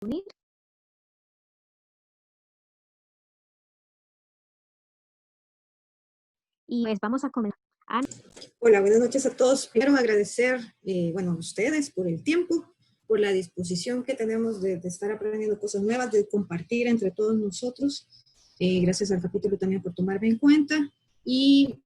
unir. Y pues vamos a comenzar. Ana. Hola, buenas noches a todos. Primero agradecer, a ustedes por el tiempo, por la disposición que tenemos de estar aprendiendo cosas nuevas, de compartir entre todos nosotros. Gracias al capítulo también por tomarme en cuenta. Y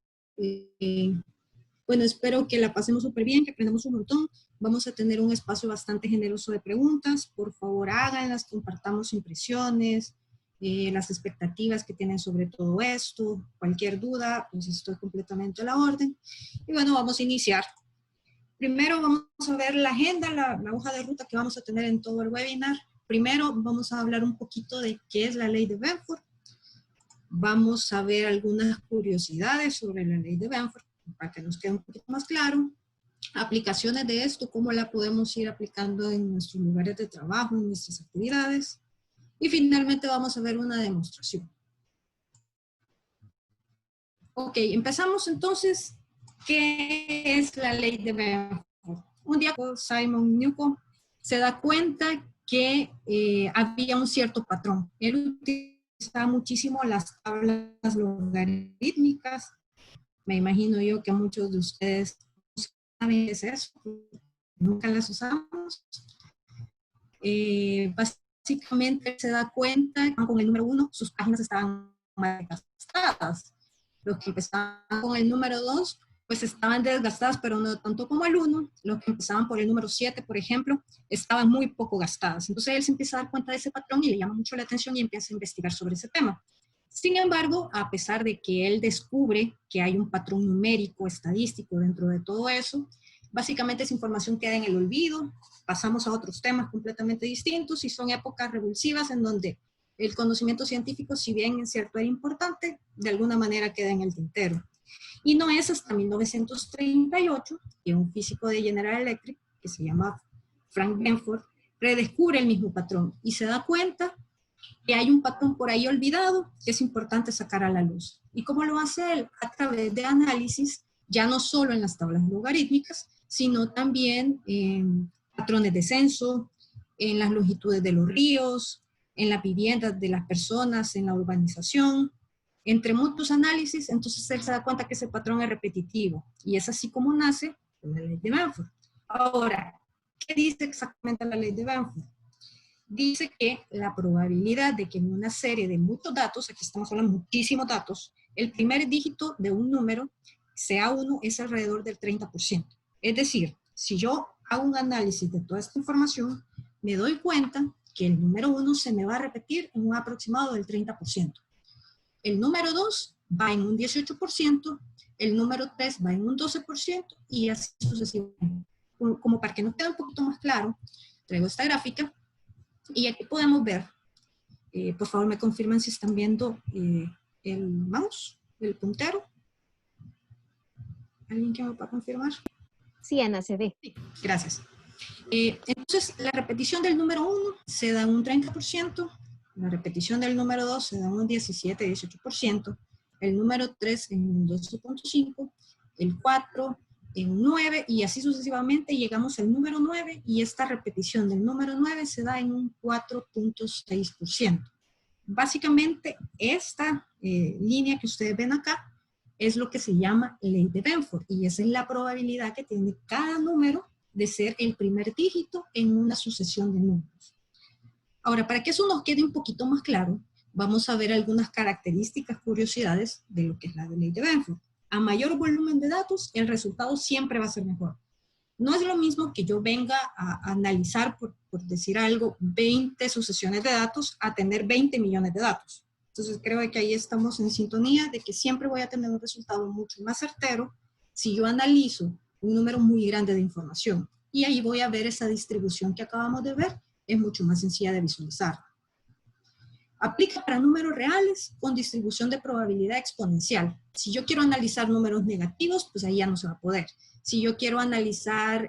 espero que la pasemos súper bien, que aprendamos un montón. Vamos a tener un espacio bastante generoso de preguntas. Por favor, háganlas, compartamos impresiones, las expectativas que tienen sobre todo esto. Cualquier duda, pues estoy completamente a la orden. Y bueno, vamos a iniciar. Primero vamos a ver la agenda, la hoja de ruta que vamos a tener en todo el webinar. Primero vamos a hablar un poquito de qué es la ley de Benford. Vamos a ver algunas curiosidades sobre la ley de Benford para que nos quede un poquito más claro. Aplicaciones de esto, cómo la podemos ir aplicando en nuestros lugares de trabajo, en nuestras actividades. Y finalmente vamos a ver una demostración. Ok, empezamos entonces. ¿Qué es la ley de Benford? Un día Simon Newcomb se da cuenta que había un cierto patrón. Él utilizaba muchísimo las tablas logarítmicas. Me imagino yo que muchos de ustedes saben qué es eso. Nunca las usamos. Básicamente se da cuenta que con el número 1 sus páginas estaban mal gastadas. Los que empezaban con el número 2 pues estaban desgastadas, pero no tanto como el 1. Los que empezaban por el número 7, por ejemplo, estaban muy poco gastadas. Entonces él se empieza a dar cuenta de ese patrón y le llama mucho la atención y empieza a investigar sobre ese tema. Sin embargo, a pesar de que él descubre que hay un patrón numérico, estadístico dentro de todo eso, básicamente esa información queda en el olvido, pasamos a otros temas completamente distintos y son épocas revulsivas en donde el conocimiento científico, si bien en cierto era importante, de alguna manera queda en el tintero. Y no es hasta 1938 que un físico de General Electric, que se llama Frank Benford, redescubre el mismo patrón y se da cuenta que hay un patrón por ahí olvidado que es importante sacar a la luz. ¿Y cómo lo hace él? A través de análisis, ya no solo en las tablas logarítmicas, sino también en patrones de censo, en las longitudes de los ríos, en las viviendas de las personas, en la urbanización, entre muchos análisis. Entonces él se da cuenta que ese patrón es repetitivo y es así como nace la ley de Benford. Ahora, ¿qué dice exactamente la ley de Benford? Dice que la probabilidad de que en una serie de muchos datos, aquí estamos hablando de muchísimos datos, el primer dígito de un número sea 1 es alrededor del 30%. Es decir, si yo hago un análisis de toda esta información, me doy cuenta que el número 1 se me va a repetir en un aproximado del 30%. El número 2 va en un 18%, el número 3 va en un 12% y así sucesivamente. Como para que nos quede un poquito más claro, traigo esta gráfica. Y aquí podemos ver, por favor me confirman si están viendo el mouse, el puntero. ¿Alguien que me pueda confirmar? Sí, Ana, se ve. Sí, gracias. Entonces, la repetición del número 1 se da un 30%, la repetición del número 2 se da un 17-18%, el número 3 en un 12.5%, el 4 en un 9%, y así sucesivamente llegamos al número 9, y esta repetición del número 9 se da en un 4.6%. Básicamente, esta línea que ustedes ven acá es lo que se llama ley de Benford, y esa es la probabilidad que tiene cada número de ser el primer dígito en una sucesión de números. Ahora, para que eso nos quede un poquito más claro, vamos a ver algunas características, curiosidades de lo que es la ley de Benford. A mayor volumen de datos, el resultado siempre va a ser mejor. No es lo mismo que yo venga a analizar, por decir algo, 20 sucesiones de datos a tener 20 millones de datos. Entonces creo que ahí estamos en sintonía de que siempre voy a tener un resultado mucho más certero si yo analizo un número muy grande de información. Y ahí voy a ver esa distribución que acabamos de ver, es mucho más sencilla de visualizar. Aplica para números reales con distribución de probabilidad exponencial. Si yo quiero analizar números negativos, pues ahí ya no se va a poder. Si yo quiero analizar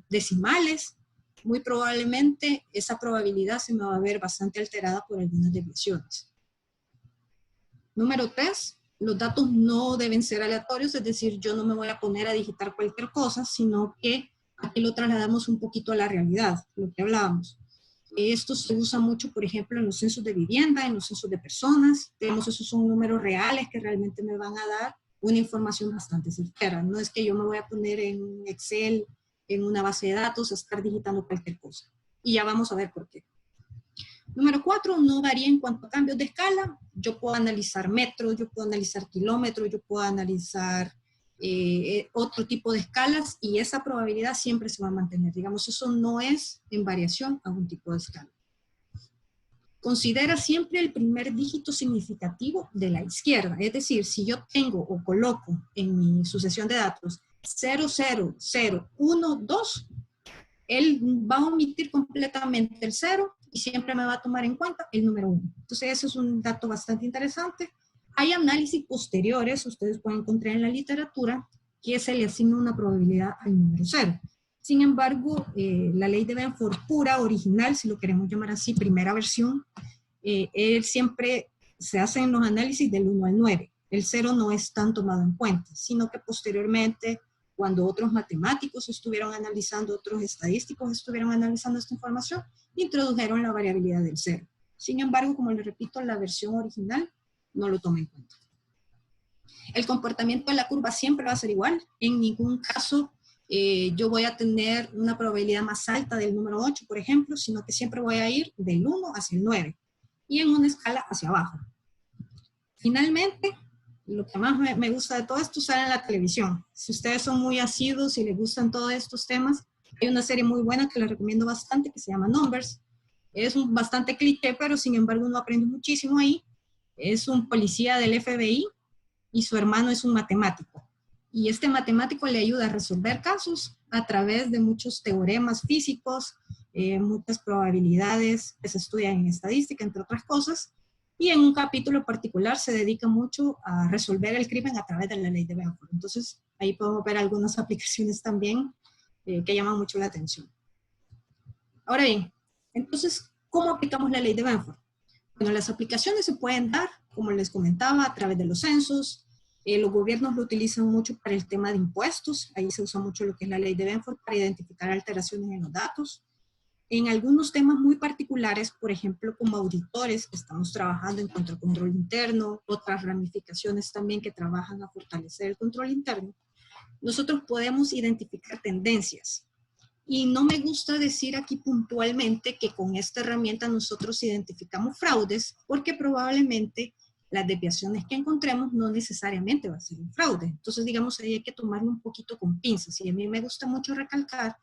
decimales, muy probablemente esa probabilidad se me va a ver bastante alterada por algunas desviaciones. Número 3, los datos no deben ser aleatorios, es decir, yo no me voy a poner a digitar cualquier cosa, sino que aquí lo trasladamos un poquito a la realidad, lo que hablábamos. Esto se usa mucho, por ejemplo, en los censos de vivienda, en los censos de personas. Tenemos, esos son números reales que realmente me van a dar una información bastante certera. No es que yo me voy a poner en Excel, en una base de datos, a estar digitando cualquier cosa. Y ya vamos a ver por qué. Número 4, no varía en cuanto a cambios de escala. Yo puedo analizar metros, yo puedo analizar kilómetros, yo puedo analizar otro tipo de escalas y esa probabilidad siempre se va a mantener. Digamos, eso no es en variación a un tipo de escala. Considera siempre el primer dígito significativo de la izquierda. Es decir, si yo tengo o coloco en mi sucesión de datos 00012, él va a omitir completamente el 0 y siempre me va a tomar en cuenta el número 1. Entonces, ese es un dato bastante interesante. Hay análisis posteriores, ustedes pueden encontrar en la literatura, que se le asigna una probabilidad al número 0. Sin embargo, la ley de Benford pura, original, si lo queremos llamar así, primera versión, él siempre se hacen los análisis del 1 al 9. El 0 no es tan tomado en cuenta, sino que posteriormente, cuando otros matemáticos estuvieron analizando, otros estadísticos estuvieron analizando esta información, introdujeron la variabilidad del 0. Sin embargo, como les repito, la versión original no lo toma en cuenta. El comportamiento de la curva siempre va a ser igual. En ningún caso yo voy a tener una probabilidad más alta del número 8, por ejemplo, sino que siempre voy a ir del 1 hacia el 9 y en una escala hacia abajo. Finalmente, lo que más me gusta de todo esto sale en la televisión. Si ustedes son muy asiduos y les gustan todos estos temas, hay una serie muy buena que les recomiendo bastante que se llama Numbers. Es bastante cliché, pero sin embargo uno aprende muchísimo ahí. Es un policía del FBI y su hermano es un matemático. Y este matemático le ayuda a resolver casos a través de muchos teoremas físicos, muchas probabilidades que se estudian en estadística, entre otras cosas. Y en un capítulo particular se dedica mucho a resolver el crimen a través de la ley de Benford. Entonces, ahí podemos ver algunas aplicaciones también que llaman mucho la atención. Ahora bien, entonces, ¿cómo aplicamos la ley de Benford? Bueno, las aplicaciones se pueden dar, como les comentaba, a través de los censos. Los gobiernos lo utilizan mucho para el tema de impuestos. Ahí se usa mucho lo que es la ley de Benford para identificar alteraciones en los datos. En algunos temas muy particulares, por ejemplo, como auditores, estamos trabajando en contra del control interno, otras ramificaciones también que trabajan a fortalecer el control interno. Nosotros podemos identificar tendencias. Y no me gusta decir aquí puntualmente que con esta herramienta nosotros identificamos fraudes, porque probablemente las desviaciones que encontremos no necesariamente va a ser un fraude. Entonces, digamos, ahí hay que tomarlo un poquito con pinzas. Y a mí me gusta mucho recalcar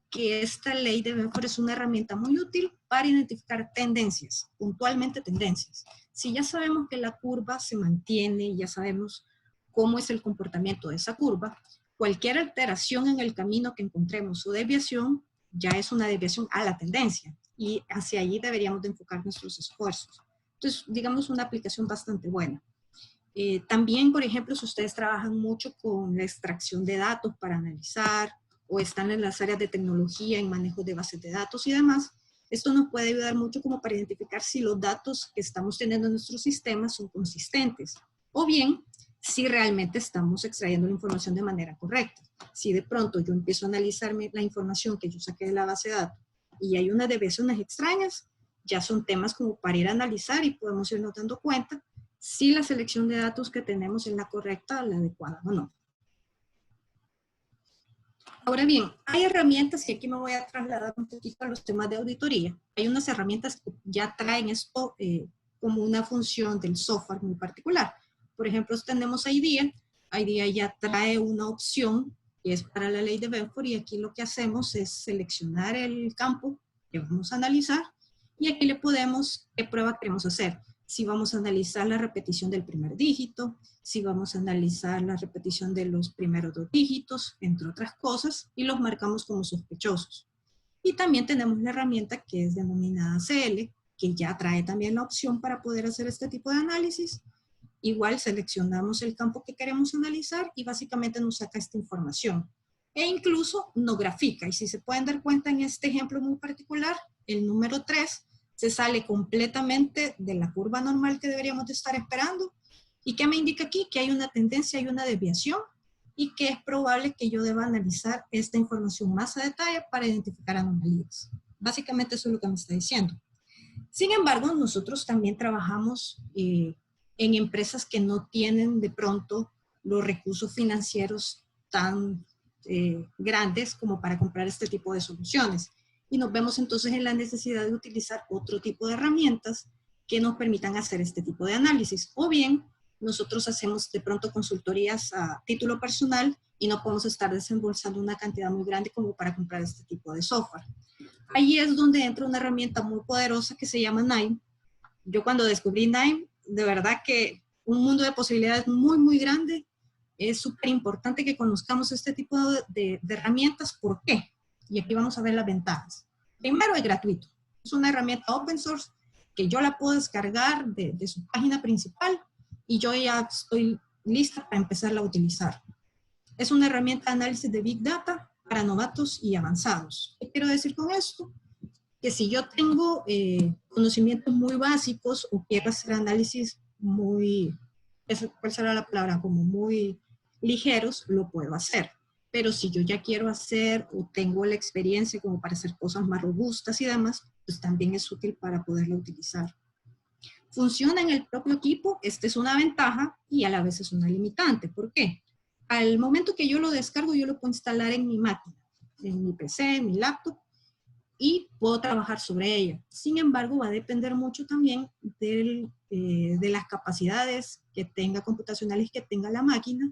que esta ley de Benford es una herramienta muy útil para identificar tendencias, puntualmente tendencias. Si ya sabemos que la curva se mantiene, ya sabemos cómo es el comportamiento de esa curva, cualquier alteración en el camino que encontremos o desviación ya es una desviación a la tendencia y hacia allí deberíamos de enfocar nuestros esfuerzos. Entonces, digamos, una aplicación bastante buena. También, por ejemplo, si ustedes trabajan mucho con la extracción de datos para analizar o están en las áreas de tecnología, en manejo de bases de datos y demás, esto nos puede ayudar mucho como para identificar si los datos que estamos teniendo en nuestros sistemas son consistentes o bien si realmente estamos extrayendo la información de manera correcta. Si de pronto yo empiezo a analizar la información que yo saqué de la base de datos y hay unas desviaciones extrañas, ya son temas como para ir a analizar y podemos irnos dando cuenta si la selección de datos que tenemos es la correcta, la adecuada o no. Ahora bien, hay herramientas, y aquí me voy a trasladar un poquito a los temas de auditoría. Hay unas herramientas que ya traen esto como una función del software muy particular. Por ejemplo, tenemos IDEA. IDEA ya trae una opción que es para la ley de Benford y aquí lo que hacemos es seleccionar el campo que vamos a analizar y aquí le podemos, qué prueba queremos hacer. Si vamos a analizar la repetición del primer dígito, si vamos a analizar la repetición de los primeros 2 dígitos, entre otras cosas, y los marcamos como sospechosos. Y también tenemos la herramienta que es denominada CL, que ya trae también la opción para poder hacer este tipo de análisis. Igual seleccionamos el campo que queremos analizar y básicamente nos saca esta información. E incluso nos grafica. Y si se pueden dar cuenta en este ejemplo muy particular, el número 3 se sale completamente de la curva normal que deberíamos de estar esperando. ¿Y qué me indica aquí? Que hay una tendencia, hay una desviación y que es probable que yo deba analizar esta información más a detalle para identificar anomalías. Básicamente eso es lo que me está diciendo. Sin embargo, nosotros también trabajamos en empresas que no tienen de pronto los recursos financieros tan grandes como para comprar este tipo de soluciones. Y nos vemos entonces en la necesidad de utilizar otro tipo de herramientas que nos permitan hacer este tipo de análisis. O bien, nosotros hacemos de pronto consultorías a título personal y no podemos estar desembolsando una cantidad muy grande como para comprar este tipo de software. Ahí es donde entra una herramienta muy poderosa que se llama Nime. Yo cuando descubrí Nime, de verdad que un mundo de posibilidades muy, muy grande. Es súper importante que conozcamos este tipo de herramientas. ¿Por qué? Y aquí vamos a ver las ventajas. Primero, es gratuito. Es una herramienta open source que yo la puedo descargar de su página principal y yo ya estoy lista para empezarla a utilizar. Es una herramienta de análisis de Big Data para novatos y avanzados. ¿Qué quiero decir con esto? Que si yo tengo conocimientos muy básicos o quiero hacer análisis muy, ¿cuál será la palabra? Como muy ligeros, lo puedo hacer. Pero si yo ya quiero hacer o tengo la experiencia como para hacer cosas más robustas y demás, pues también es útil para poderlo utilizar. Funciona en el propio equipo, esta es una ventaja y a la vez es una limitante. ¿Por qué? Al momento que yo lo descargo, yo lo puedo instalar en mi máquina, en mi PC, en mi laptop, y puedo trabajar sobre ella. Sin embargo, va a depender mucho también de las capacidades que tenga computacionales que tenga la máquina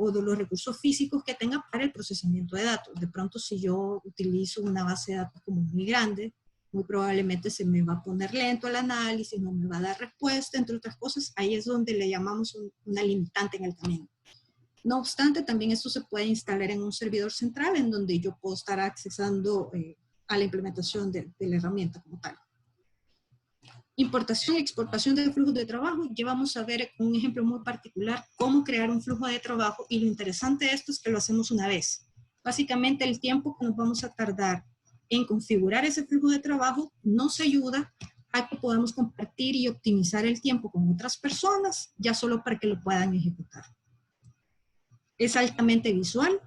o de los recursos físicos que tenga para el procesamiento de datos. De pronto, si yo utilizo una base de datos como muy grande, muy probablemente se me va a poner lento el análisis, no me va a dar respuesta, entre otras cosas. Ahí es donde le llamamos una limitante en el camino. No obstante, también esto se puede instalar en un servidor central en donde yo puedo estar accesando a la implementación de la herramienta como tal. Importación y exportación de flujos de trabajo. Ya vamos a ver un ejemplo muy particular cómo crear un flujo de trabajo, y lo interesante de esto es que lo hacemos una vez. Básicamente el tiempo que nos vamos a tardar en configurar ese flujo de trabajo nos ayuda a que podamos compartir y optimizar el tiempo con otras personas ya solo para que lo puedan ejecutar. Es altamente visual,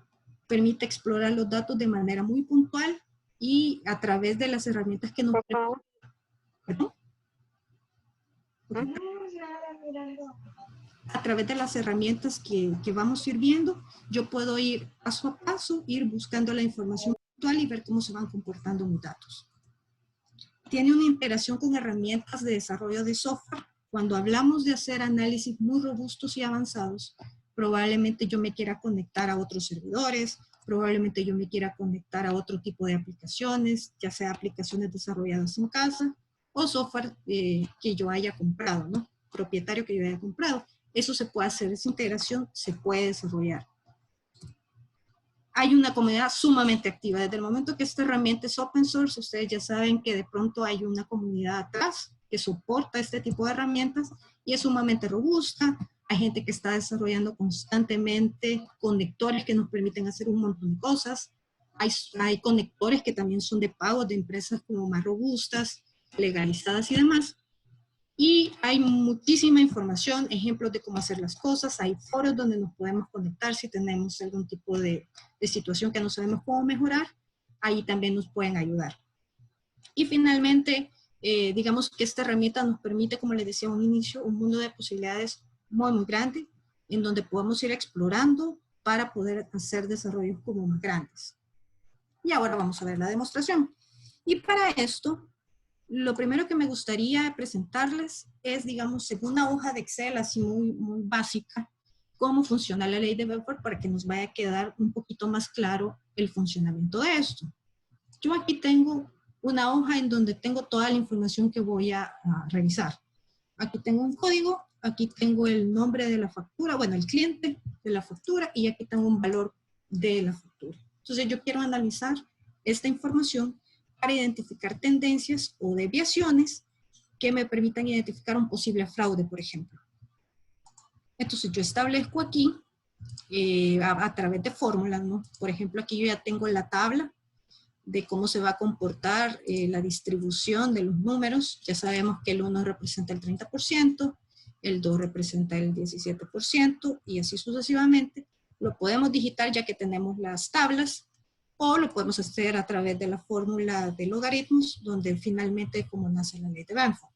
permite explorar los datos de manera muy puntual y a través de las herramientas que nos permiten, a través de las herramientas que vamos a ir viendo, yo puedo ir paso a paso, ir buscando la información puntual y ver cómo se van comportando mis datos. Tiene una integración con herramientas de desarrollo de software. Cuando hablamos de hacer análisis muy robustos y avanzados, probablemente yo me quiera conectar a otros servidores, probablemente yo me quiera conectar a otro tipo de aplicaciones, ya sea aplicaciones desarrolladas en casa o software que yo haya comprado, ¿no? Propietario que yo haya comprado. Eso se puede hacer, esa integración se puede desarrollar. Hay una comunidad sumamente activa. Desde el momento que esta herramienta es open source, ustedes ya saben que de pronto hay una comunidad atrás que soporta este tipo de herramientas y es sumamente robusta. Hay gente que está desarrollando constantemente conectores que nos permiten hacer un montón de cosas. Hay conectores que también son de pago de empresas como más robustas, legalizadas y demás. Y hay muchísima información, ejemplos de cómo hacer las cosas. Hay foros donde nos podemos conectar si tenemos algún tipo de situación que no sabemos cómo mejorar. Ahí también nos pueden ayudar. Y finalmente, digamos que esta herramienta nos permite, como les decía a un inicio, un mundo de posibilidades muy, muy grande, en donde podemos ir explorando para poder hacer desarrollos como más grandes. Y ahora vamos a ver la demostración. Y para esto, lo primero que me gustaría presentarles es, digamos, en una hoja de Excel así muy, muy básica, cómo funciona la ley de Bedford para que nos vaya a quedar un poquito más claro el funcionamiento de esto. Yo aquí tengo una hoja en donde tengo toda la información que voy a revisar. Aquí tengo un código, aquí tengo el nombre de la factura, bueno, el cliente de la factura, y aquí tengo un valor de la factura. Entonces yo quiero analizar esta información para identificar tendencias o desviaciones que me permitan identificar un posible fraude, por ejemplo. Entonces yo establezco aquí, a través de fórmulas, ¿no? Por ejemplo, aquí yo ya tengo la tabla de cómo se va a comportar la distribución de los números. Ya sabemos que el 1 representa el 30%, el 2 representa el 17%, y así sucesivamente. Lo podemos digitar ya que tenemos las tablas, o lo podemos hacer a través de la fórmula de logaritmos, donde finalmente como nace la ley de Benford.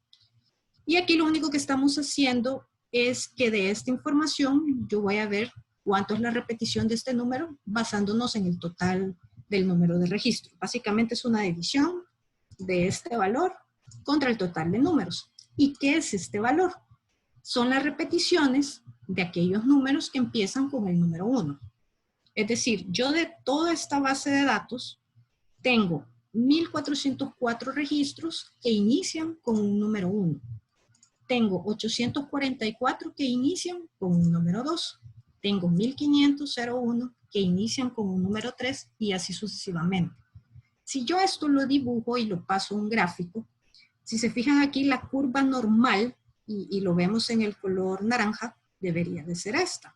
Y aquí lo único que estamos haciendo es que de esta información yo voy a ver cuánto es la repetición de este número basándonos en el total del número de registro. Básicamente es una división de este valor contra el total de números. ¿Y qué es este valor? Son las repeticiones de aquellos números que empiezan con el número 1. Es decir, yo de toda esta base de datos tengo 1404 registros que inician con un número 1. Tengo 844 que inician con un número 2. Tengo 1501 que inician con un número 3 y así sucesivamente. Si yo esto lo dibujo y lo paso a un gráfico, si se fijan aquí la curva normal, y lo vemos en el color naranja, debería de ser esta.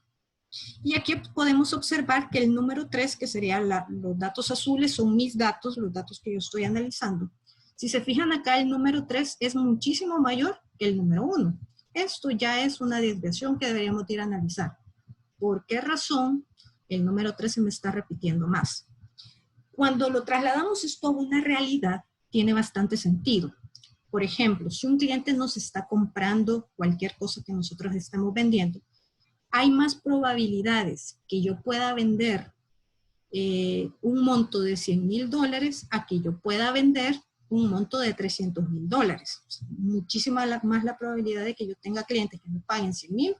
Y aquí podemos observar que el número 3, que serían los datos azules, son mis datos, los datos que yo estoy analizando. Si se fijan acá, el número 3 es muchísimo mayor que el número 1. Esto ya es una desviación que deberíamos ir a analizar. ¿Por qué razón el número 3 se me está repitiendo más? Cuando lo trasladamos esto a una realidad, tiene bastante sentido. Por ejemplo, si un cliente nos está comprando cualquier cosa que nosotros estemos vendiendo, hay más probabilidades que yo pueda vender un monto de $100,000 a que yo pueda vender un monto de $300,000. O sea, muchísima más la probabilidad de que yo tenga clientes que me paguen 100,000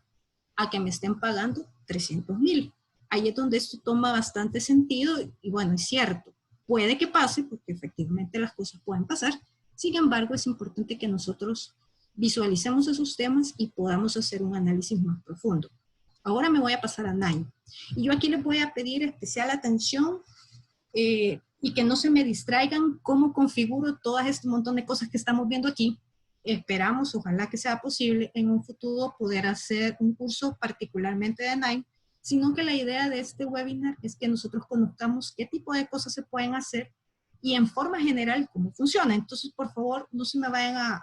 a que me estén pagando 300,000. Ahí es donde esto toma bastante sentido y bueno, es cierto, puede que pase porque efectivamente las cosas pueden pasar. Sin embargo, es importante que nosotros visualicemos esos temas y podamos hacer un análisis más profundo. Ahora me voy a pasar a Nine. Y yo aquí les voy a pedir especial atención y que no se me distraigan cómo configuro todo este montón de cosas que estamos viendo aquí. Esperamos, ojalá que sea posible en un futuro poder hacer un curso particularmente de Nine, sino que la idea de este webinar es que nosotros conozcamos qué tipo de cosas se pueden hacer y en forma general cómo funciona. Entonces, por favor, no se me vayan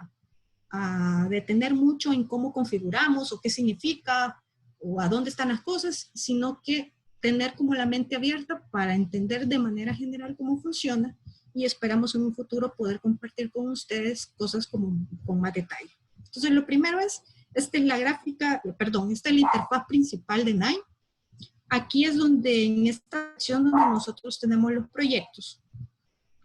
a detener mucho en cómo configuramos o qué significa o a dónde están las cosas, sino que tener como la mente abierta para entender de manera general cómo funciona y esperamos en un futuro poder compartir con ustedes cosas con más detalle. Entonces, lo primero es, esta es la gráfica, perdón, esta es la interfaz principal de Nine. Aquí es donde, en esta sección donde nosotros tenemos los proyectos,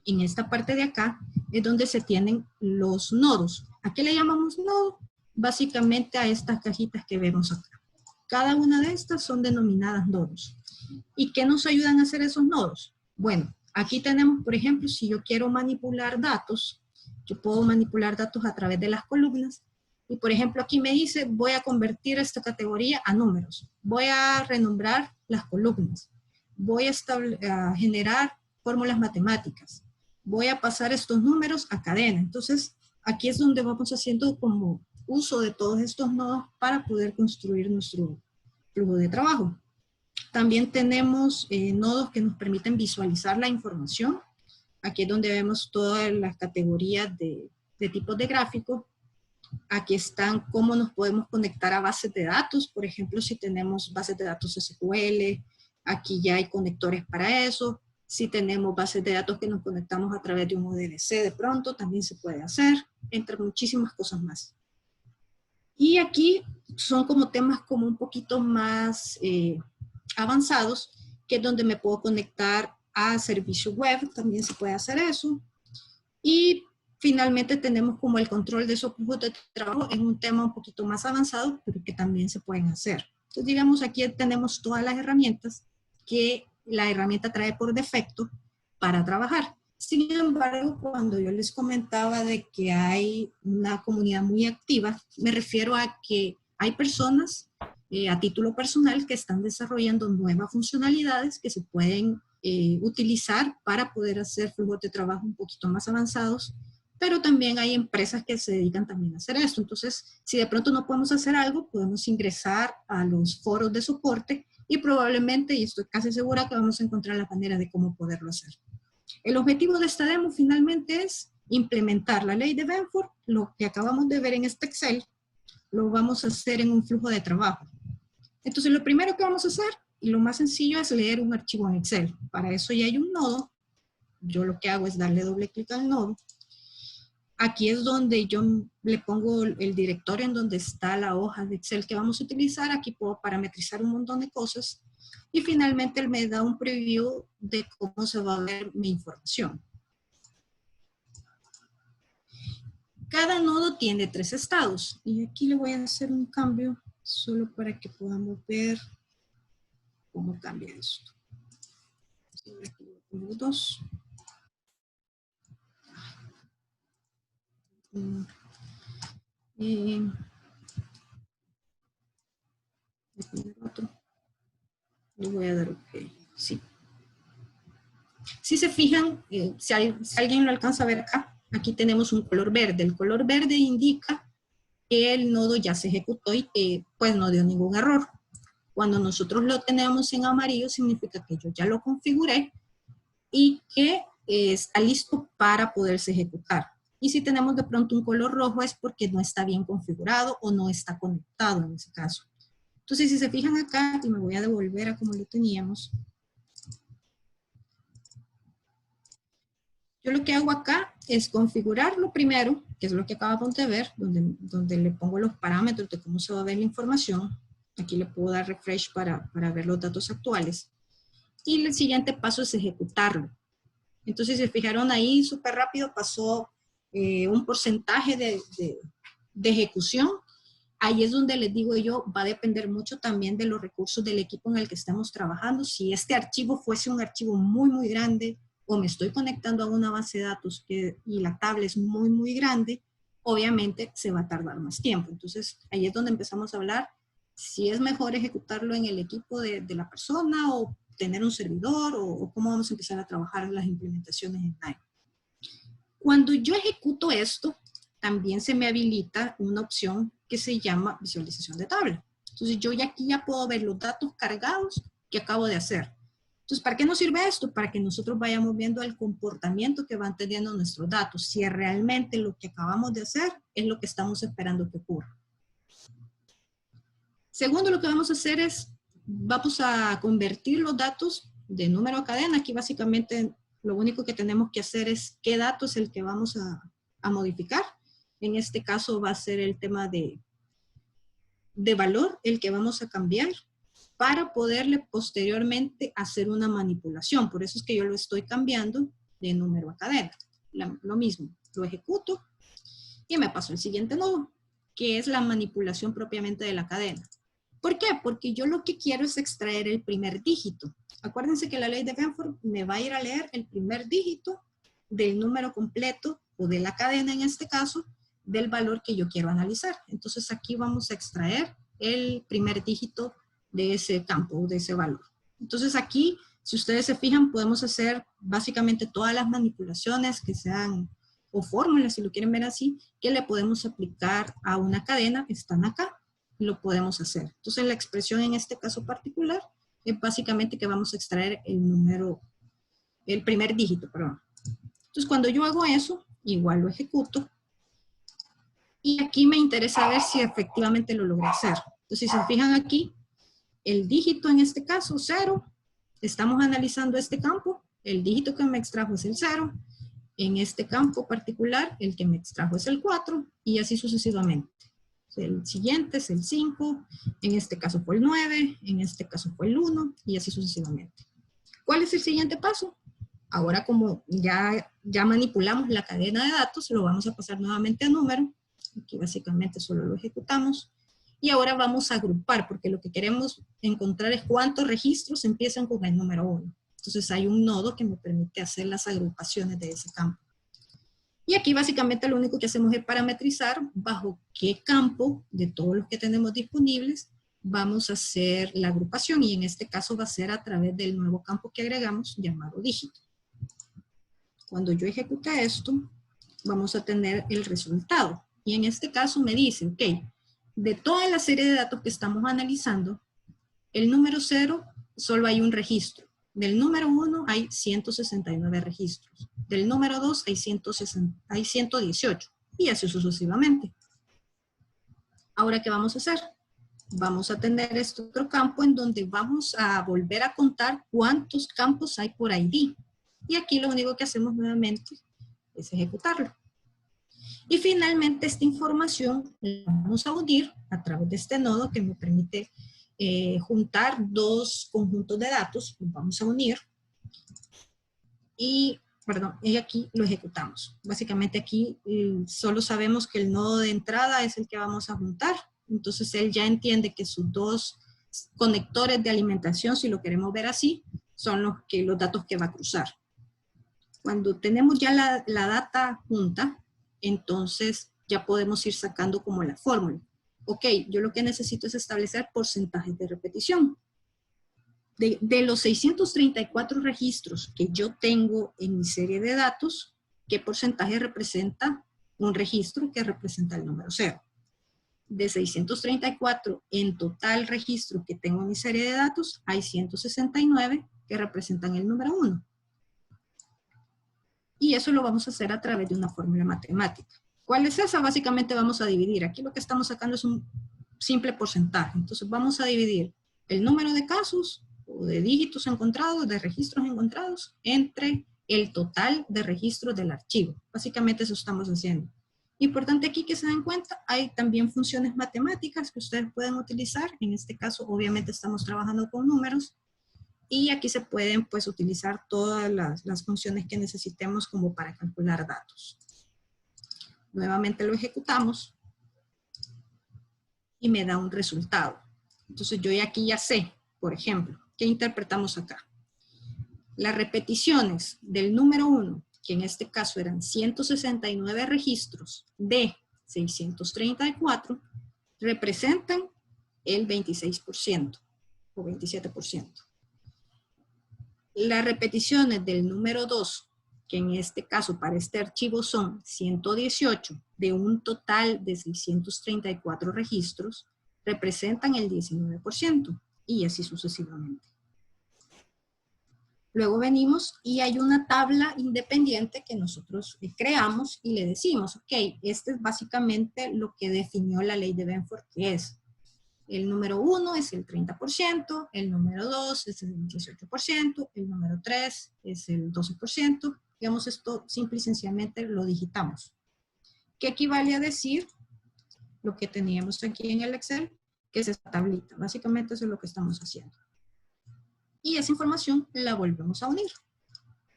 en esta parte de acá es donde se tienen los nodos. ¿A qué le llamamos nodo? Básicamente a estas cajitas que vemos acá. Cada una de estas son denominadas nodos. ¿Y qué nos ayudan a hacer esos nodos? Bueno, aquí tenemos, por ejemplo, si yo quiero manipular datos, yo puedo manipular datos a través de las columnas. Y por ejemplo, aquí me dice, voy a convertir esta categoría a números. Voy a renombrar las columnas. Voy a generar fórmulas matemáticas. Voy a pasar estos números a cadena. Entonces, aquí es donde vamos haciendo como uso de todos estos nodos para poder construir nuestro flujo de trabajo. También tenemos nodos que nos permiten visualizar la información. Aquí es donde vemos todas las categorías de tipos de gráficos. Aquí están cómo nos podemos conectar a bases de datos. Por ejemplo, si tenemos bases de datos SQL, aquí ya hay conectores para eso. Si tenemos bases de datos que nos conectamos a través de un ODBC de pronto, también se puede hacer, entre muchísimas cosas más. Y aquí son como temas como un poquito más avanzados, que es donde me puedo conectar a servicio web, también se puede hacer eso. Y finalmente tenemos como el control de esos flujos de trabajo en un tema un poquito más avanzado, pero que también se pueden hacer. Entonces, digamos, aquí tenemos todas las herramientas que la herramienta trae por defecto para trabajar. Sin embargo, cuando yo les comentaba de que hay una comunidad muy activa, me refiero a que hay personas a título personal que están desarrollando nuevas funcionalidades que se pueden utilizar para poder hacer flujos de trabajo un poquito más avanzados, pero también hay empresas que se dedican también a hacer esto. Entonces, si de pronto no podemos hacer algo, podemos ingresar a los foros de soporte y probablemente, y estoy casi segura que vamos a encontrar la manera de cómo poderlo hacer. El objetivo de esta demo finalmente es implementar la ley de Benford. Lo que acabamos de ver en este Excel, lo vamos a hacer en un flujo de trabajo. Entonces, lo primero que vamos a hacer y lo más sencillo es leer un archivo en Excel. Para eso ya hay un nodo. Yo lo que hago es darle doble clic al nodo. Aquí es donde yo le pongo el directorio en donde está la hoja de Excel que vamos a utilizar. Aquí puedo parametrizar un montón de cosas. Y finalmente él me da un preview de cómo se va a ver mi información. Cada nodo tiene 3 estados. Y aquí le voy a hacer un cambio solo para que podamos ver cómo cambia esto. Aquí le pongo 2. Otro. Le voy a dar OK. Sí. Si se fijan, si alguien lo alcanza a ver acá, aquí tenemos un color verde. El color verde indica que el nodo ya se ejecutó y que pues no dio ningún error. Cuando nosotros lo tenemos en amarillo, significa que yo ya lo configuré y que está listo para poderse ejecutar. Y si tenemos de pronto un color rojo es porque no está bien configurado o no está conectado en ese caso. Entonces, si se fijan acá, y me voy a devolver a como lo teníamos. Yo lo que hago acá es configurarlo primero, que es lo que acabamos de ver, donde le pongo los parámetros de cómo se va a ver la información. Aquí le puedo dar refresh para ver los datos actuales. Y el siguiente paso es ejecutarlo. Entonces, si se fijaron ahí, súper rápido pasó un porcentaje de ejecución. Ahí es donde les digo yo, va a depender mucho también de los recursos del equipo en el que estamos trabajando. Si este archivo fuese un archivo muy, muy grande, o me estoy conectando a una base de datos y la tabla es muy, muy grande, obviamente se va a tardar más tiempo. Entonces, ahí es donde empezamos a hablar si es mejor ejecutarlo en el equipo de la persona o tener un servidor o cómo vamos a empezar a trabajar en las implementaciones en Nine. Cuando yo ejecuto esto, también se me habilita una opción que se llama visualización de tabla. Entonces yo aquí ya puedo ver los datos cargados que acabo de hacer. Entonces, ¿para qué nos sirve esto? Para que nosotros vayamos viendo el comportamiento que van teniendo nuestros datos, si realmente lo que acabamos de hacer es lo que estamos esperando que ocurra. Segundo, lo que vamos a hacer es, vamos a convertir los datos de número a cadena. Aquí básicamente lo único que tenemos que hacer es qué dato es el que vamos a modificar. En este caso va a ser el tema de valor, el que vamos a cambiar para poderle posteriormente hacer una manipulación. Por eso es que yo lo estoy cambiando de número a cadena. Lo mismo, lo ejecuto y me paso al siguiente nodo, que es la manipulación propiamente de la cadena. ¿Por qué? Porque yo lo que quiero es extraer el primer dígito. Acuérdense que la ley de Benford me va a ir a leer el primer dígito del número completo, o de la cadena en este caso, del valor que yo quiero analizar. Entonces aquí vamos a extraer el primer dígito de ese campo, de ese valor. Entonces aquí, si ustedes se fijan, podemos hacer básicamente todas las manipulaciones que sean, o fórmulas, si lo quieren ver así, que le podemos aplicar a una cadena que están acá. Lo podemos hacer. Entonces la expresión en este caso particular es básicamente que vamos a extraer el número, el primer dígito, perdón. Entonces cuando yo hago eso, igual lo ejecuto. Y aquí me interesa ver si efectivamente lo logré hacer. Entonces si se fijan aquí, el dígito en este caso, 0, estamos analizando este campo, el dígito que me extrajo es el 0, en este campo particular, el que me extrajo es el 4, y así sucesivamente. El siguiente es el 5, en este caso fue el 9, en este caso fue el 1, y así sucesivamente. ¿Cuál es el siguiente paso? Ahora como ya manipulamos la cadena de datos, lo vamos a pasar nuevamente a número. Aquí básicamente solo lo ejecutamos. Y ahora vamos a agrupar, porque lo que queremos encontrar es cuántos registros empiezan con el número 1. Entonces hay un nodo que me permite hacer las agrupaciones de ese campo. Y aquí básicamente lo único que hacemos es parametrizar bajo qué campo de todos los que tenemos disponibles vamos a hacer la agrupación, y en este caso va a ser a través del nuevo campo que agregamos llamado dígito. Cuando yo ejecute esto, vamos a tener el resultado. Y en este caso me dice, ok, de toda la serie de datos que estamos analizando, el número 0 solo hay un registro. Del número 1 hay 169 registros. Del número 2 hay 118. Y así sucesivamente. Ahora, ¿qué vamos a hacer? vamos a tener este otro campo en donde vamos a volver a contar cuántos campos hay por ID. Y aquí lo único que hacemos nuevamente es ejecutarlo. Y finalmente esta información la vamos a unir a través de este nodo que me permite juntar dos conjuntos de datos. Los vamos a unir y aquí lo ejecutamos. Básicamente aquí solo sabemos que el nodo de entrada es el que vamos a juntar. Entonces él ya entiende que sus dos conectores de alimentación, si lo queremos ver así, son los datos que va a cruzar. Cuando tenemos ya la data junta, entonces ya podemos ir sacando como la fórmula. Ok, yo lo que necesito es establecer porcentajes de repetición. De los 634 registros que yo tengo en mi serie de datos, ¿qué porcentaje representa un registro que representa el número 0? De 634 en total registro que tengo en mi serie de datos, hay 169 que representan el número 1. Y eso lo vamos a hacer a través de una fórmula matemática. ¿Cuál es esa? Básicamente vamos a dividir. Aquí lo que estamos sacando es un simple porcentaje. Entonces vamos a dividir el número de casos o de dígitos encontrados, de registros encontrados, entre el total de registros del archivo. Básicamente eso estamos haciendo. Importante aquí que se den cuenta, hay también funciones matemáticas que ustedes pueden utilizar. En este caso, obviamente estamos trabajando con números. Y aquí se pueden pues utilizar todas las funciones que necesitemos como para calcular datos. Nuevamente lo ejecutamos y me da un resultado. Entonces yo aquí ya sé, por ejemplo, ¿qué interpretamos acá? Las repeticiones del número 1, que en este caso eran 169 registros de 634, representan el 26% o 27%. Las repeticiones del número 2, que en este caso para este archivo son 118 de un total de 634 registros, representan el 19% y así sucesivamente. Luego venimos y hay una tabla independiente que nosotros creamos y le decimos, ok, este es básicamente lo que definió la ley de Benford, que es el número 1 es el 30%, el número 2 es el 18%, el número 3 es el 12%. Digamos, esto simple y sencillamente lo digitamos. ¿Qué equivale a decir lo que teníamos aquí en el Excel? Que es esta tablita. Básicamente eso es lo que estamos haciendo. Y esa información la volvemos a unir.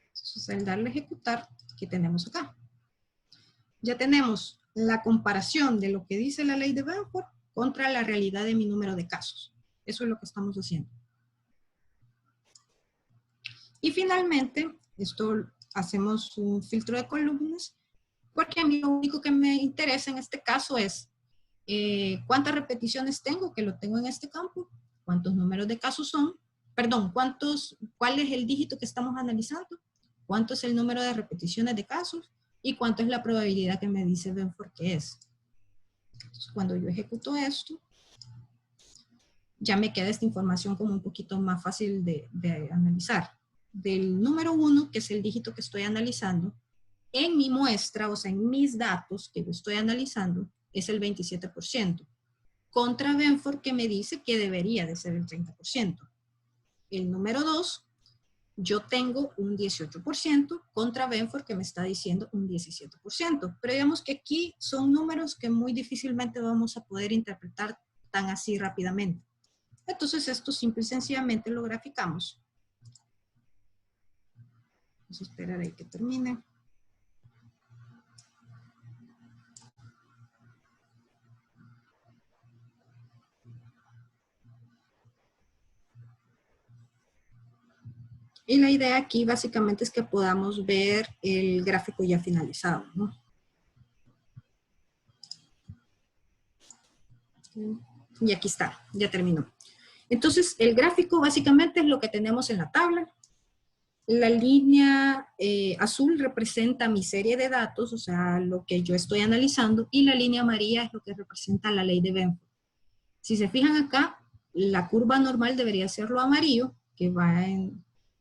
Entonces, al darle a ejecutar, ¿qué tenemos acá? Ya tenemos la comparación de lo que dice la ley de Benford contra la realidad de mi número de casos. Eso es lo que estamos haciendo. Y finalmente, esto hacemos un filtro de columnas, porque a mí lo único que me interesa en este caso es cuántas repeticiones tengo, que lo tengo en este campo, cuántos números de casos son, perdón, cuál es el dígito que estamos analizando, cuánto es el número de repeticiones de casos y cuánto es la probabilidad que me dice Benford que es. Entonces, cuando yo ejecuto esto, ya me queda esta información como un poquito más fácil de analizar. Del número 1, que es el dígito que estoy analizando, en mi muestra, o sea, en mis datos que yo estoy analizando, es el 27%. Contra Benford que me dice que debería de ser el 30%. El número 2, yo tengo un 18% contra Benford que me está diciendo un 17%. Pero digamos que aquí son números que muy difícilmente vamos a poder interpretar tan así rápidamente. Entonces esto simple y sencillamente lo graficamos. Vamos a esperar ahí que termine. Y la idea aquí básicamente es que podamos ver el gráfico ya finalizado, ¿no? Y aquí está, ya terminó. Entonces, el gráfico básicamente es lo que tenemos en la tabla. La línea azul representa mi serie de datos, o sea, lo que yo estoy analizando, y la línea amarilla es lo que representa la ley de Benford. Si se fijan acá, la curva normal debería ser lo amarillo, que va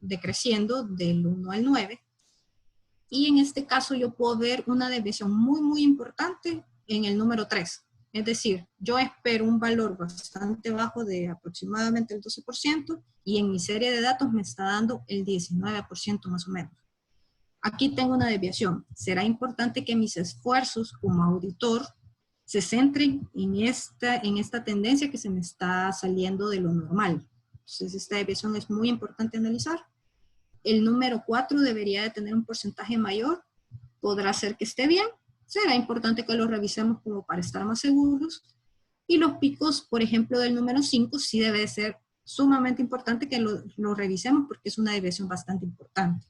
decreciendo del 1 al 9. Y en este caso yo puedo ver una desviación muy, muy importante en el número 3. Es decir, yo espero un valor bastante bajo de aproximadamente el 12% y en mi serie de datos me está dando el 19% más o menos. Aquí tengo una desviación. Será importante que mis esfuerzos como auditor se centren en esta tendencia que se me está saliendo de lo normal. Entonces, esta desviación es muy importante analizar. El número 4 debería de tener un porcentaje mayor. Podrá ser que esté bien. Será importante que lo revisemos como para estar más seguros. Y los picos, por ejemplo, del número 5, sí debe ser sumamente importante que lo revisemos porque es una desviación bastante importante.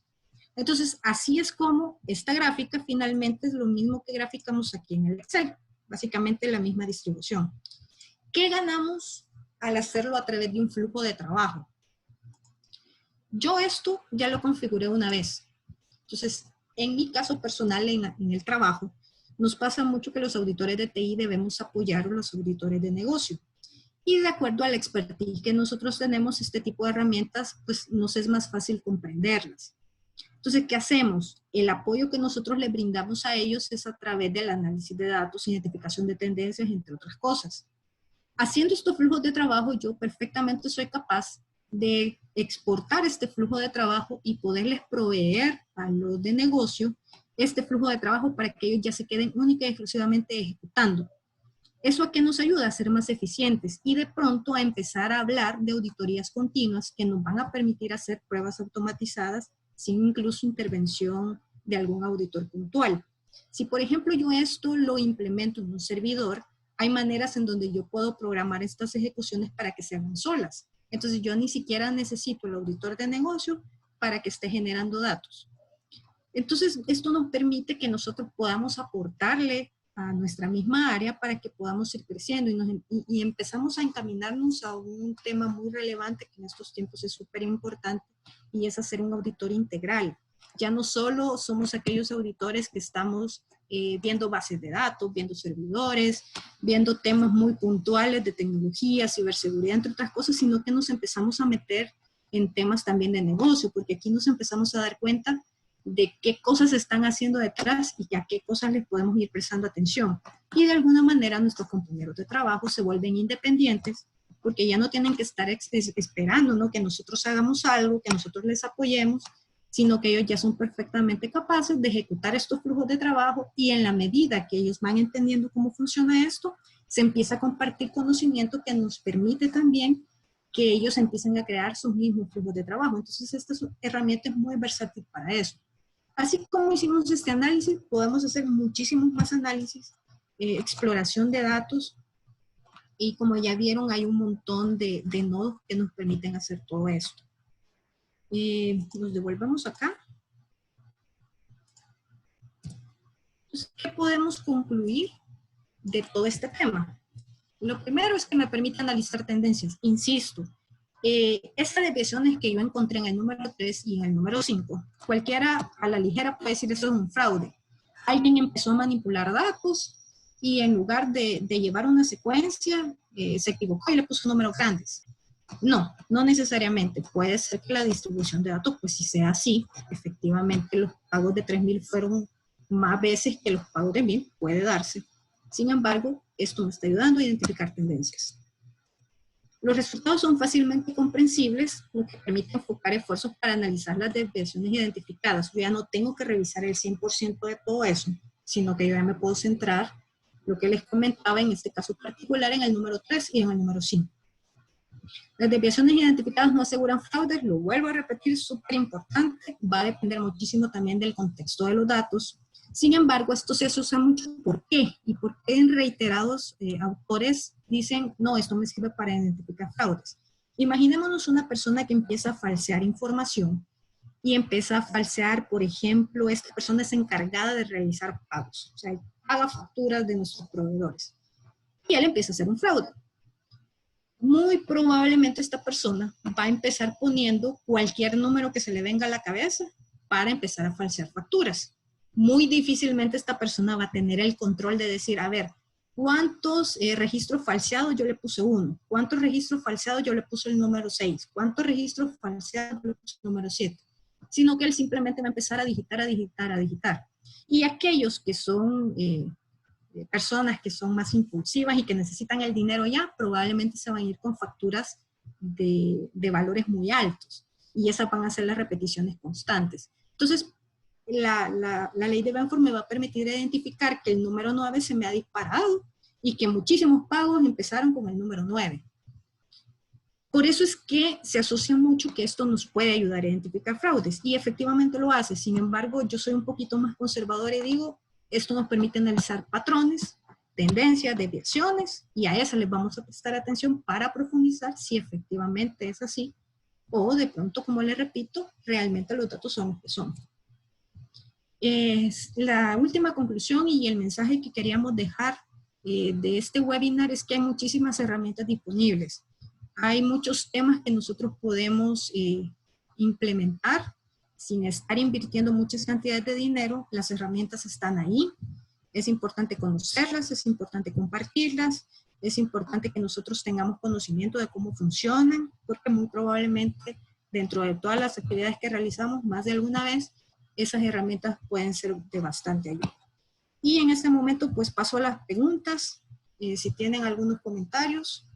Entonces, así es como esta gráfica finalmente es lo mismo que graficamos aquí en el Excel. Básicamente la misma distribución. ¿Qué ganamos al hacerlo a través de un flujo de trabajo? Yo esto ya lo configuré una vez. Entonces, en mi caso personal, en el trabajo, nos pasa mucho que los auditores de TI debemos apoyar a los auditores de negocio. Y de acuerdo a la expertise que nosotros tenemos, este tipo de herramientas, pues nos es más fácil comprenderlas. Entonces, ¿qué hacemos? El apoyo que nosotros le brindamos a ellos es a través del análisis de datos, identificación de tendencias, entre otras cosas. Haciendo estos flujos de trabajo, yo perfectamente soy capaz de exportar este flujo de trabajo y poderles proveer a los de negocio este flujo de trabajo para que ellos ya se queden única y exclusivamente ejecutando. ¿Eso a qué nos ayuda? A ser más eficientes y de pronto a empezar a hablar de auditorías continuas que nos van a permitir hacer pruebas automatizadas sin incluso intervención de algún auditor puntual. Si, por ejemplo, yo esto lo implemento en un servidor, hay maneras en donde yo puedo programar estas ejecuciones para que se hagan solas. Entonces, yo ni siquiera necesito el auditor de negocio para que esté generando datos. Entonces, esto nos permite que nosotros podamos aportarle a nuestra misma área para que podamos ir creciendo y empezamos a encaminarnos a un tema muy relevante que en estos tiempos es súper importante y es hacer un auditor integral. Ya no solo somos aquellos auditores que estamos viendo bases de datos, viendo servidores, viendo temas muy puntuales de tecnología, ciberseguridad, entre otras cosas, sino que nos empezamos a meter en temas también de negocio, porque aquí nos empezamos a dar cuenta de qué cosas se están haciendo detrás y a qué cosas les podemos ir prestando atención. Y de alguna manera nuestros compañeros de trabajo se vuelven independientes porque ya no tienen que estar esperando, ¿no?, que nosotros hagamos algo, que nosotros les apoyemos, sino que ellos ya son perfectamente capaces de ejecutar estos flujos de trabajo y en la medida que ellos van entendiendo cómo funciona esto, se empieza a compartir conocimiento que nos permite también que ellos empiecen a crear sus mismos flujos de trabajo. Entonces, esta herramienta es muy versátil para eso. Así como hicimos este análisis, podemos hacer muchísimos más análisis, exploración de datos, y como ya vieron, hay un montón de nodos que nos permiten hacer todo esto. Nos devolvemos acá. Entonces, ¿qué podemos concluir de todo este tema? Lo primero es que me permite analizar tendencias. Insisto, estas desviaciones que yo encontré en el número 3 y en el número 5, cualquiera a la ligera puede decir eso es un fraude. Alguien empezó a manipular datos y en lugar de llevar una secuencia, se equivocó y le puso números grandes. No, no necesariamente. Puede ser que la distribución de datos, pues si sea así, efectivamente los pagos de 3.000 fueron más veces que los pagos de 1.000, puede darse. Sin embargo, esto me está ayudando a identificar tendencias. Los resultados son fácilmente comprensibles, lo que permite enfocar esfuerzos para analizar las desviaciones identificadas. Yo ya no tengo que revisar el 100% de todo eso, sino que yo ya me puedo centrar, lo que les comentaba en este caso particular, en el número 3 y en el número 5. Las desviaciones identificadas no aseguran fraudes, lo vuelvo a repetir, súper importante, va a depender muchísimo también del contexto de los datos. Sin embargo, esto se usa mucho. ¿Por qué? Y por qué en reiterados autores dicen, no, esto me sirve para identificar fraudes. Imaginémonos una persona que empieza a falsear información y empieza a falsear, por ejemplo, esta persona es encargada de realizar pagos, o sea, paga facturas de nuestros proveedores. Y él empieza a hacer un fraude. Muy probablemente esta persona va a empezar poniendo cualquier número que se le venga a la cabeza para empezar a falsear facturas. Muy difícilmente esta persona va a tener el control de decir, a ver, ¿cuántos registros falseados? Yo le puse 1. ¿Cuántos registros falseados? Yo le puse el número 6. ¿Cuántos registros falseados? Yo le puse el número 7. Sino que él simplemente va a empezar a digitar, a digitar, a digitar. Y aquellos que son personas que son más impulsivas y que necesitan el dinero ya, probablemente se van a ir con facturas de valores muy altos. Y esas van a ser las repeticiones constantes. Entonces, la ley de Benford me va a permitir identificar que el número 9 se me ha disparado y que muchísimos pagos empezaron con el número 9. Por eso es que se asocia mucho que esto nos puede ayudar a identificar fraudes, y efectivamente lo hace. Sin embargo, yo soy un poquito más conservadora y digo, esto nos permite analizar patrones, tendencias, desviaciones, y a esas les vamos a prestar atención para profundizar si efectivamente es así, o de pronto, como les repito, realmente los datos son los que son. La última conclusión y el mensaje que queríamos dejar de este webinar es que hay muchísimas herramientas disponibles. Hay muchos temas que nosotros podemos implementar sin estar invirtiendo muchas cantidades de dinero. Las herramientas están ahí. Es importante conocerlas, es importante compartirlas, es importante que nosotros tengamos conocimiento de cómo funcionan, porque muy probablemente dentro de todas las actividades que realizamos, más de alguna vez, esas herramientas pueden ser de bastante ayuda. Y en este momento, pues paso a las preguntas, si tienen algunos comentarios.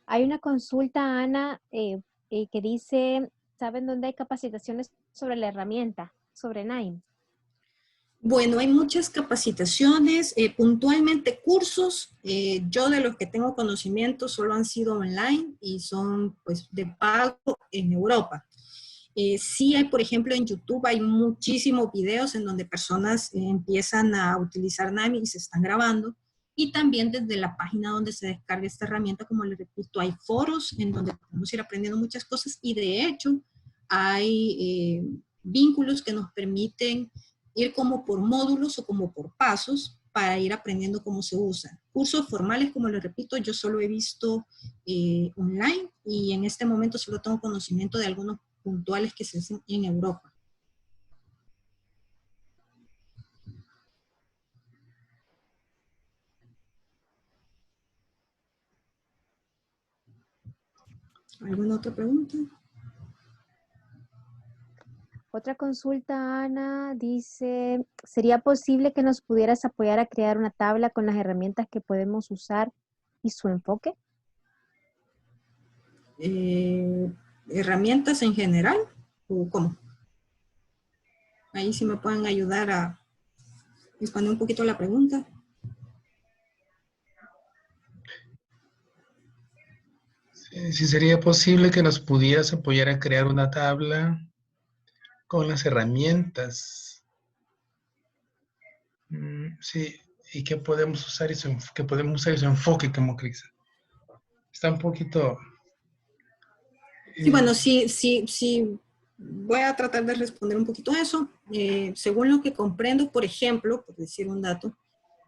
Hay una consulta, Ana, que dice, ¿saben dónde hay capacitaciones sobre la herramienta, sobre NIME? Bueno, hay muchas capacitaciones, puntualmente cursos. Yo de los que tengo conocimiento solo han sido online y son pues de pago en Europa. Sí hay, por ejemplo, en YouTube hay muchísimos videos en donde personas empiezan a utilizar NIME y se están grabando. Y también desde la página donde se descarga esta herramienta, como les repito, hay foros en donde podemos ir aprendiendo muchas cosas y de hecho hay vínculos que nos permiten ir como por módulos o como por pasos para ir aprendiendo cómo se usa. Cursos formales, como les repito, yo solo he visto online y en este momento solo tengo conocimiento de algunos puntuales que se hacen en Europa. ¿Alguna otra pregunta? Otra consulta, Ana, dice, ¿sería posible que nos pudieras apoyar a crear una tabla con las herramientas que podemos usar y su enfoque? ¿Herramientas en general? ¿O cómo? Ahí sí me pueden ayudar a expandir un poquito la pregunta. Si sería posible que nos pudieras apoyar a crear una tabla con las herramientas. Sí, y que podemos usar eso, que podemos usar ese enfoque como Cris. Está un poquito... Sí, bueno, sí, voy a tratar de responder un poquito a eso. Según lo que comprendo, por ejemplo, por decir un dato,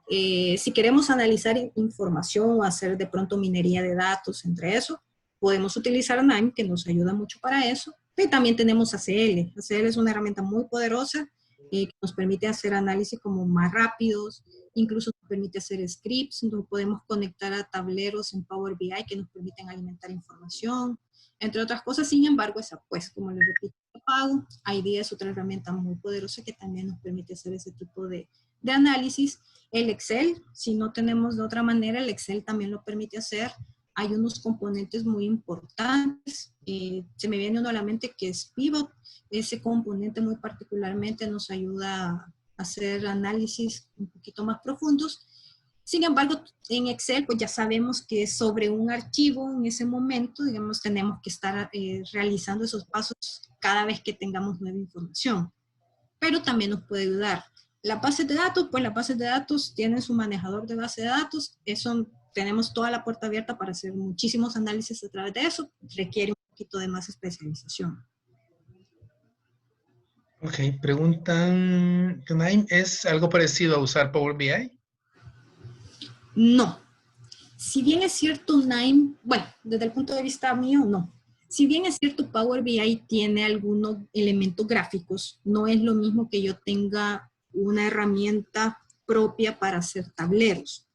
si queremos analizar información o hacer de pronto minería de datos entre eso, podemos utilizar NIME, que nos ayuda mucho para eso. Y también tenemos ACL. ACL es una herramienta muy poderosa que nos permite hacer análisis como más rápidos, incluso nos permite hacer scripts, nos podemos conectar a tableros en Power BI que nos permiten alimentar información, entre otras cosas. Sin embargo, esa, pues, como les repito, pago. ID es otra herramienta muy poderosa que también nos permite hacer ese tipo de análisis. El Excel, si no tenemos de otra manera, el Excel también lo permite hacer. Hay unos componentes muy importantes. Se me viene uno a la mente que es Pivot. Ese componente muy particularmente nos ayuda a hacer análisis un poquito más profundos. Sin embargo, en Excel, pues ya sabemos que sobre un archivo en ese momento, digamos, tenemos que estar realizando esos pasos cada vez que tengamos nueva información. Pero también nos puede ayudar. La base de datos, pues las bases de datos tienen su manejador de base de datos. Eso tenemos toda la puerta abierta para hacer muchísimos análisis a través de eso. Requiere un poquito de más especialización. Ok, preguntan, ¿NIME es algo parecido a usar Power BI? No. Si bien es cierto, NIME, bueno, desde el punto de vista mío, no. Si bien es cierto, Power BI tiene algunos elementos gráficos, no es lo mismo que yo tenga una herramienta propia para hacer tableros.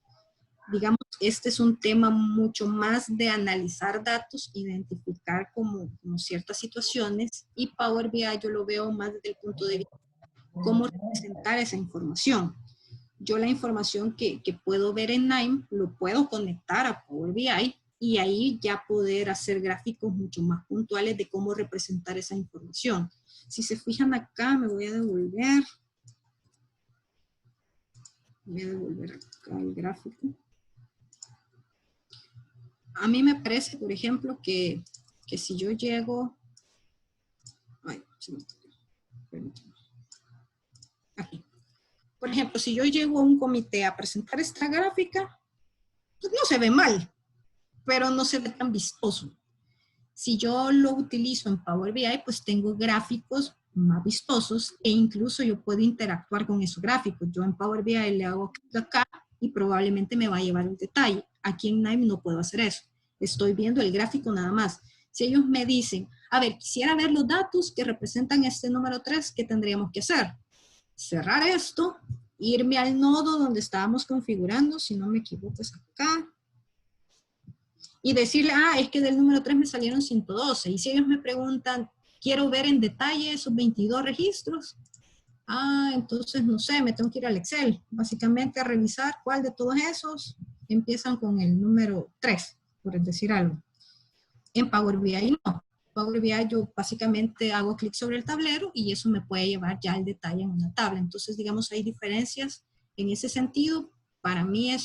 Digamos, este es un tema mucho más de analizar datos, identificar como ciertas situaciones, y Power BI yo lo veo más desde el punto de vista de cómo representar esa información. Yo la información que puedo ver en NIME lo puedo conectar a Power BI y ahí ya poder hacer gráficos mucho más puntuales de cómo representar esa información. Si se fijan acá, me voy a devolver. Voy a devolver acá el gráfico. A mí me parece, por ejemplo, que si yo llego... Ay, se me permítame. Aquí. Por ejemplo, si yo llego a un comité a presentar esta gráfica, pues no se ve mal, pero no se ve tan vistoso. Si yo lo utilizo en Power BI, pues tengo gráficos más vistosos e incluso yo puedo interactuar con esos gráficos. Yo en Power BI le hago clic acá y probablemente me va a llevar el detalle. Aquí en NIME no puedo hacer eso. Estoy viendo el gráfico nada más. Si ellos me dicen, a ver, quisiera ver los datos que representan este número 3, ¿qué tendríamos que hacer? Cerrar esto, irme al nodo donde estábamos configurando, si no me equivoco es acá, y decirle, es que del número 3 me salieron 112. Y si ellos me preguntan, quiero ver en detalle esos 22 registros, entonces no sé, me tengo que ir al Excel, básicamente a revisar cuál de todos esos empiezan con el número 3, por decir algo. En Power BI no. Power BI yo básicamente hago clic sobre el tablero y eso me puede llevar ya al detalle en una tabla. Entonces, digamos, hay diferencias en ese sentido. Para mí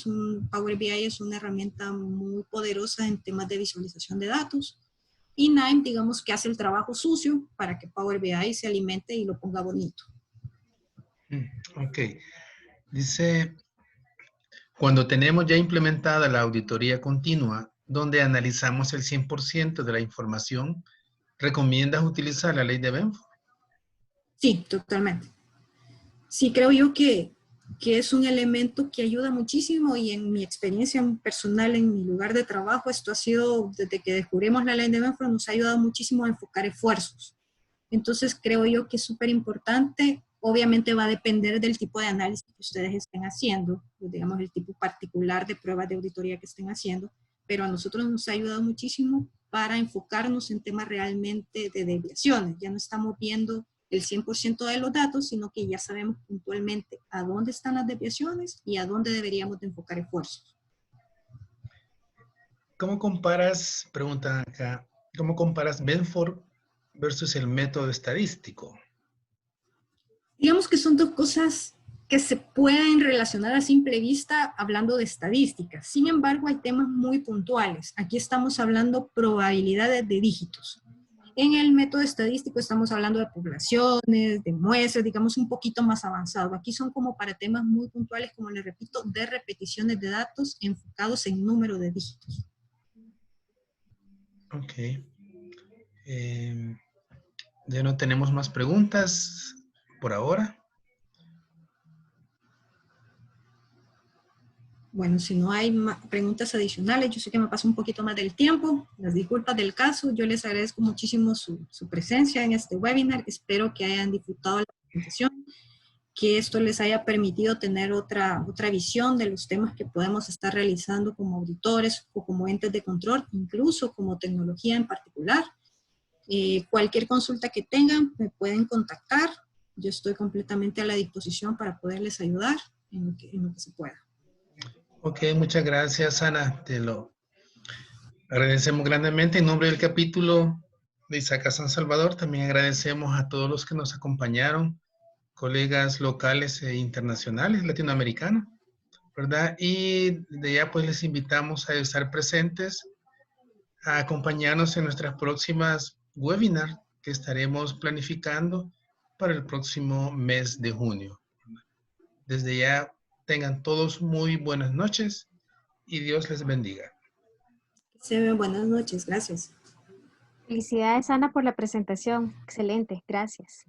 Power BI es una herramienta muy poderosa en temas de visualización de datos. Y NIME, digamos, que hace el trabajo sucio para que Power BI se alimente y lo ponga bonito. Ok. Dice, cuando tenemos ya implementada la auditoría continua, donde analizamos el 100% de la información, ¿recomiendas utilizar la ley de Benford? Sí, totalmente. Sí, creo yo que es un elemento que ayuda muchísimo y en mi experiencia personal, en mi lugar de trabajo, esto ha sido, desde que descubrimos la ley de Benford, nos ha ayudado muchísimo a enfocar esfuerzos. Entonces creo yo que es súper importante. Obviamente va a depender del tipo de análisis que ustedes estén haciendo, digamos el tipo particular de pruebas de auditoría que estén haciendo, pero a nosotros nos ha ayudado muchísimo para enfocarnos en temas realmente de desviaciones. Ya no estamos viendo el 100% de los datos, sino que ya sabemos puntualmente a dónde están las desviaciones y a dónde deberíamos de enfocar esfuerzos. ¿Cómo comparas, pregunta acá, cómo comparas Benford versus el método estadístico? Digamos que son dos cosas que se pueden relacionar a simple vista hablando de estadísticas. Sin embargo, hay temas muy puntuales. Aquí estamos hablando probabilidades de dígitos. En el método estadístico estamos hablando de poblaciones, de muestras, digamos un poquito más avanzado. Aquí son como para temas muy puntuales, como les repito, de repeticiones de datos enfocados en número de dígitos. Ok. Ya no tenemos más preguntas por ahora. Bueno, si no hay preguntas adicionales, yo sé que me pasó un poquito más del tiempo, las disculpas del caso, yo les agradezco muchísimo su presencia en este webinar, espero que hayan disfrutado la presentación, que esto les haya permitido tener otra visión de los temas que podemos estar realizando como auditores o como entes de control, incluso como tecnología en particular. Cualquier consulta que tengan, me pueden contactar, yo estoy completamente a la disposición para poderles ayudar en lo que se pueda. Ok, muchas gracias, Ana. Te lo agradecemos grandemente. En nombre del capítulo de ISACA San Salvador, también agradecemos a todos los que nos acompañaron, colegas locales e internacionales, latinoamericanos, ¿verdad? Y de ya pues les invitamos a estar presentes, a acompañarnos en nuestras próximas webinars que estaremos planificando para el próximo mes de junio. Desde ya tengan todos muy buenas noches y Dios les bendiga. Se ven, buenas noches, gracias. Felicidades, Ana, por la presentación. Excelente, gracias.